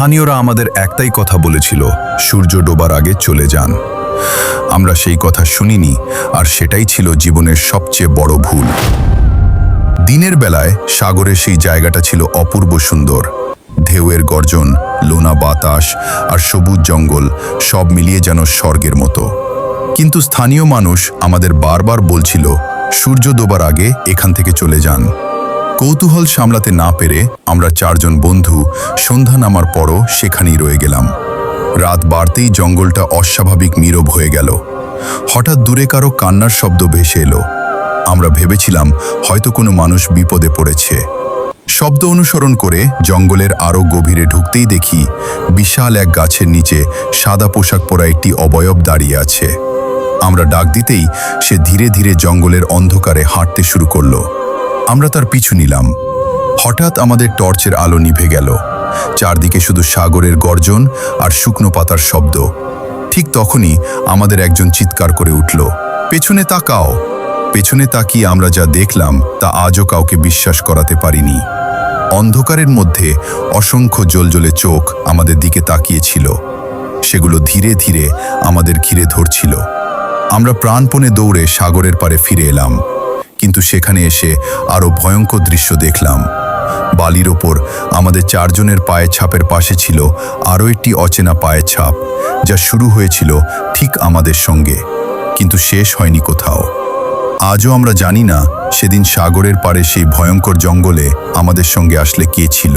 স্থানীয়রা আমাদের একটাই কথা বলেছিল, সূর্য ডোবার আগে চলে যান। আমরা সেই কথা শুনিনি, আর সেটাই ছিল জীবনের সবচেয়ে বড় ভুল। দিনের বেলায় সাগরের সেই জায়গাটা ছিল অপূর্ব সুন্দর। ঢেউয়ের গর্জন, লোনা বাতাস আর সবুজ জঙ্গল সব মিলিয়ে যেন স্বর্গের মতো। কিন্তু স্থানীয় মানুষ আমাদের বারবার বলছিল, সূর্য ডোবার আগে এখান থেকে চলে যান। কৌতূহল সামলাতে না পেরে আমরা চারজন বন্ধু সন্ধ্যা নামার পরও সেখানেই রয়ে গেলাম। রাত বাড়তেই জঙ্গলটা অস্বাভাবিক নীরব হয়ে গেল। হঠাৎ দূরে কারো কান্নার শব্দ ভেসে এলো। আমরা ভেবেছিলাম হয়তো কোনো মানুষ বিপদে পড়েছে। শব্দ অনুসরণ করে জঙ্গলের আরও গভীরে ঢুকতেই দেখি বিশাল এক গাছের নিচে সাদা পোশাক পরা একটি অবয়ব দাঁড়িয়ে আছে। আমরা ডাক দিতেই সে ধীরে ধীরে জঙ্গলের অন্ধকারে হাঁটতে শুরু করলো। আমরা তার পিছু নিলাম। হঠাৎ আমাদের টর্চের আলো নিভে গেল। চারদিকে শুধু সাগরের গর্জন আর শুকনো পাতার শব্দ। ঠিক তখনই আমাদের একজন চিৎকার করে উঠল, পেছনে তাকাও। পেছনে তাকিয়ে আমরা যা দেখলাম তা আজও কাউকে বিশ্বাস করাতে পারিনি। অন্ধকারের মধ্যে অসংখ্য জ্বলজ্বলে চোখ আমাদের দিকে তাকিয়েছিল। সেগুলো ধীরে ধীরে আমাদের ঘিরে ধরছিল। আমরা প্রাণপণে দৌড়ে সাগরের পাড়ে ফিরে এলাম, কিন্তু সেখানে এসে আরও ভয়ঙ্কর দৃশ্য দেখলাম। বালির ওপর আমাদের চারজনের পায়ের ছাপের পাশে ছিল আরও একটি অচেনা পায়ের ছাপ, যা শুরু হয়েছিল ঠিক আমাদের সঙ্গে, কিন্তু শেষ হয়নি কোথাও। আজও আমরা জানি না সেদিন সাগরের পাড়ে সেই ভয়ঙ্কর জঙ্গলে আমাদের সঙ্গে আসলে কে ছিল।